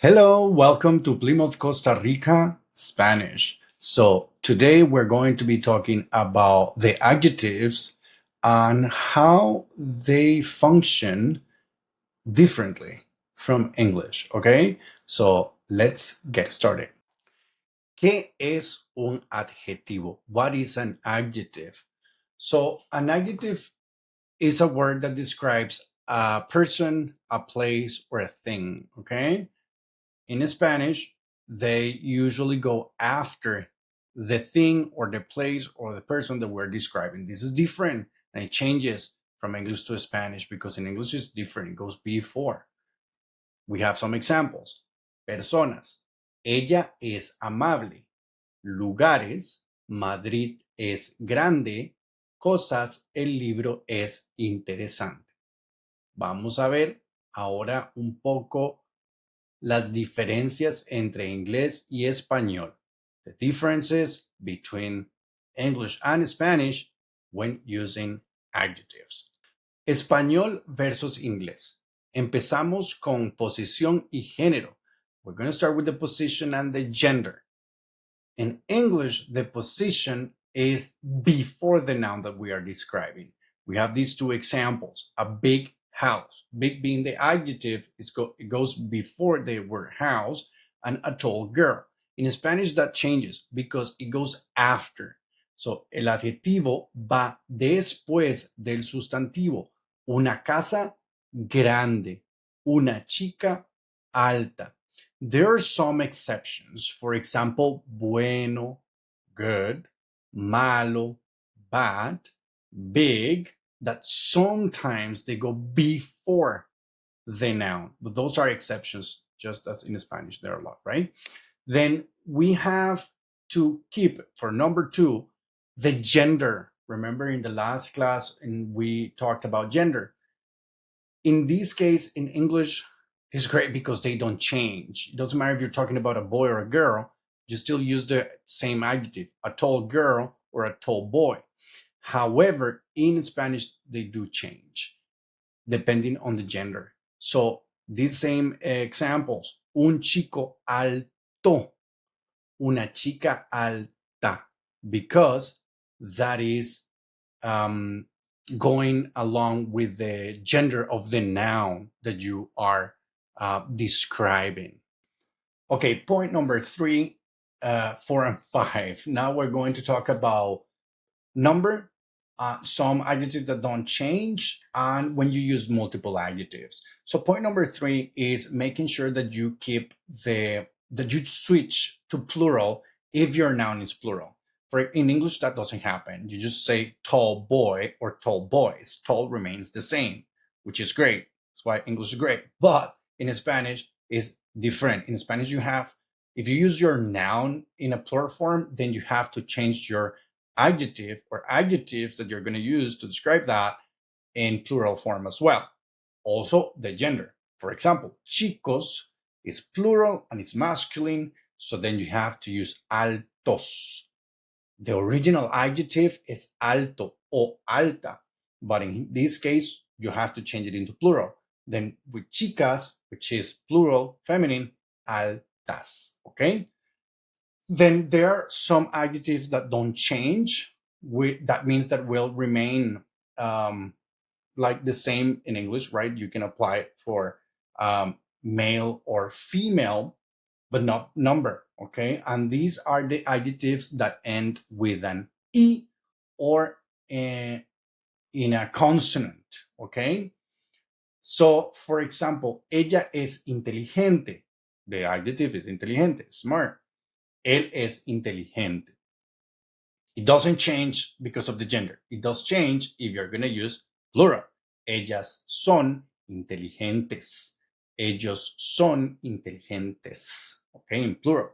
Hello, welcome to Plymouth, Costa Rica, Spanish. So today we're going to be talking about the adjectives and how they function differently from English, okay? So let's get started. ¿Qué es un adjetivo? What is an adjective? So an adjective is a word that describes a person, a place, or a thing, okay? In Spanish, they usually go after the thing or the place or the person that we're describing. This is different and it changes from English to Spanish because in English it's different. It goes before. We have some examples. Personas. Ella es amable. Lugares. Madrid es grande. Cosas. El libro es interesante. Vamos a ver ahora un poco las diferencias entre inglés y español. The differences between English and Spanish when using adjectives. Español versus inglés. Empezamos con posición y género. We're going to start with the position and the gender. In English, the position is before the noun that we are describing. We have these two examples. A big house, big being the adjective, it goes before the word house, and a tall girl. In Spanish, that changes because it goes after. So, el adjetivo va después del sustantivo. Una casa grande, una chica alta. There are some exceptions. For example, bueno, good, malo, bad, big, that sometimes they go before the noun. But those are exceptions, just as in Spanish, there are a lot, right? Then we have to keep, for number two, the gender. Remember in the last class, and we talked about gender. In this case, in English, it's great because they don't change. It doesn't matter if you're talking about a boy or a girl, you still use the same adjective, a tall girl or a tall boy. However, in Spanish, they do change depending on the gender. So these same examples, un chico alto, una chica alta, because that is going along with the gender of the noun that you are describing. Okay, point number three, 4, and 5. Now we're going to talk about number, some adjectives that don't change, and when you use multiple adjectives. So point number 3 is making sure that you keep that you switch to plural if your noun is plural. In English, that doesn't happen. You just say tall boy or tall boys. Tall remains the same, which is great. That's why English is great. But in Spanish, it's different. In Spanish, if you use your noun in a plural form, then you have to change your adjective or adjectives that you're going to use to describe that in plural form as well. Also, the gender. For example, chicos is plural and it's masculine, so then you have to use altos. The original adjective is alto or alta, but in this case, you have to change it into plural. Then with chicas, which is plural, feminine, altas, okay? Then there are some adjectives that don't change. That means that will remain like the same in English, right? You can apply it for male or female, but not number, okay? And these are the adjectives that end with an E or in a consonant, okay? So, for example, ella es inteligente. The adjective is inteligente, smart. Él es inteligente. It doesn't change because of the gender. It does change if you're going to use plural. Ellas son inteligentes. Ellos son inteligentes. Okay, in plural.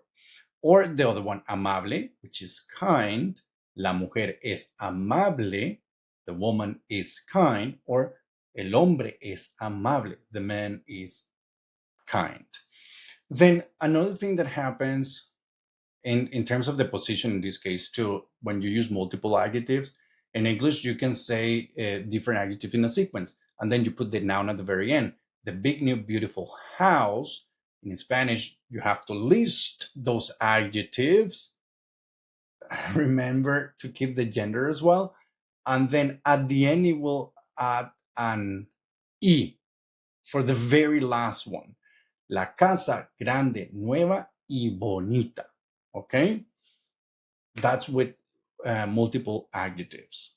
Or the other one, amable, which is kind. La mujer es amable. The woman is kind. Or el hombre es amable. The man is kind. Then another thing that happens in terms of the position in this case too, when you use multiple adjectives, in English you can say a different adjective in a sequence, and then you put the noun at the very end. The big new beautiful house, In Spanish, you have to list those adjectives. Remember to keep the gender as well. And then at the end, it will add an y for the very last one. La casa grande, nueva y bonita. Okay? That's with multiple adjectives.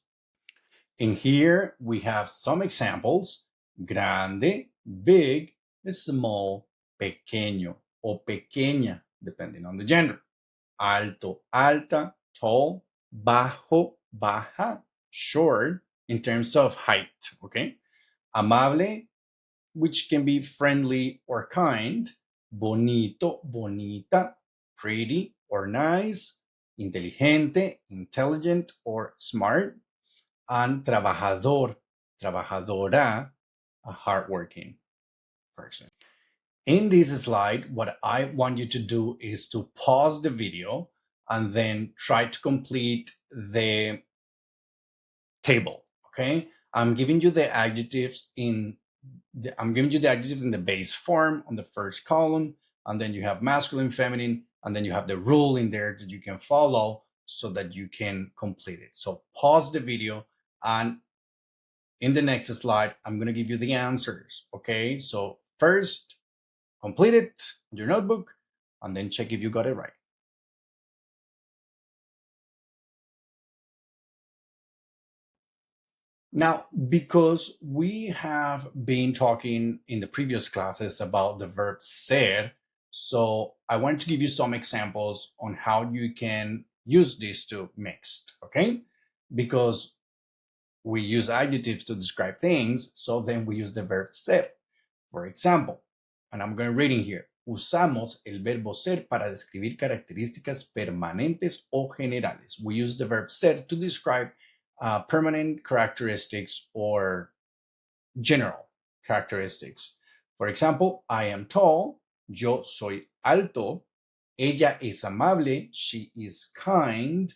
In here, we have some examples. Grande, big, small, pequeño, o pequeña, depending on the gender. Alto, alta, tall, bajo, baja, short, in terms of height, okay? Amable, which can be friendly or kind. Bonito, bonita, pretty or nice. Inteligente, intelligent or smart. And trabajador, trabajadora, a hardworking person. In this slide, what I want you to do is to pause the video and then try to complete the table. Okay, I'm giving you the adjectives in the base form on the first column, and then you have masculine, feminine, and then you have the rule in there that you can follow so that you can complete it. So pause the video, and in the next slide, I'm going to give you the answers. Okay, so first, complete it in your notebook, and then check if you got it right. Now, because we have been talking in the previous classes about the verb ser, so I want to give you some examples on how you can use these two mixed, okay? Because we use adjectives to describe things, so then we use the verb ser. For example, and I'm going to read in here, usamos el verbo ser para describir características permanentes o generales. We use the verb ser to describe permanent characteristics or general characteristics. For example, I am tall, yo soy alto, ella es amable, she is kind,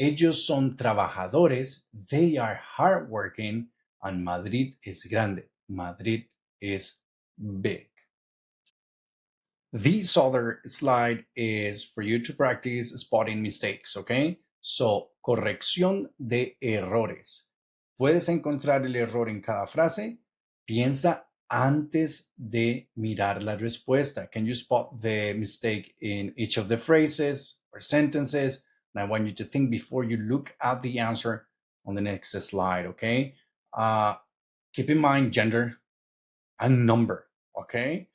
ellos son trabajadores, they are hardworking, and Madrid es grande, Madrid is big. This other slide is for you to practice spotting mistakes, okay? So, corrección de errores. ¿Puedes encontrar el error en cada frase? Piensa antes de mirar la respuesta. Can you spot the mistake in each of the phrases or sentences? And I want you to think before you look at the answer on the next slide, okay? Keep in mind gender and number, okay?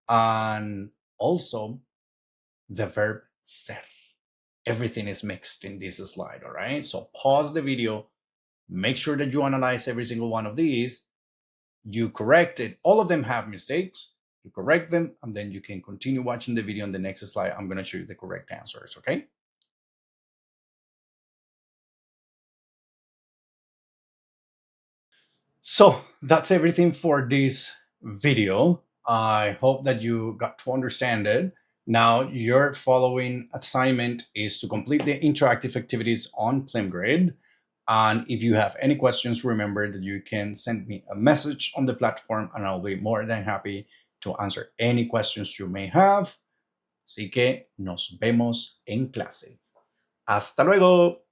And also the verb ser. Everything is mixed in this slide, all right? So pause the video, make sure that you analyze every single one of these, you correct it. All of them have mistakes, you correct them, and then you can continue watching the video. On the next slide, I'm gonna show you the correct answers, okay? So that's everything for this video. I hope that you got to understand it. Now, your following assignment is to complete the interactive activities on Plimgrid. And if you have any questions, remember that you can send me a message on the platform and I'll be more than happy to answer any questions you may have. Así que nos vemos en clase. Hasta luego.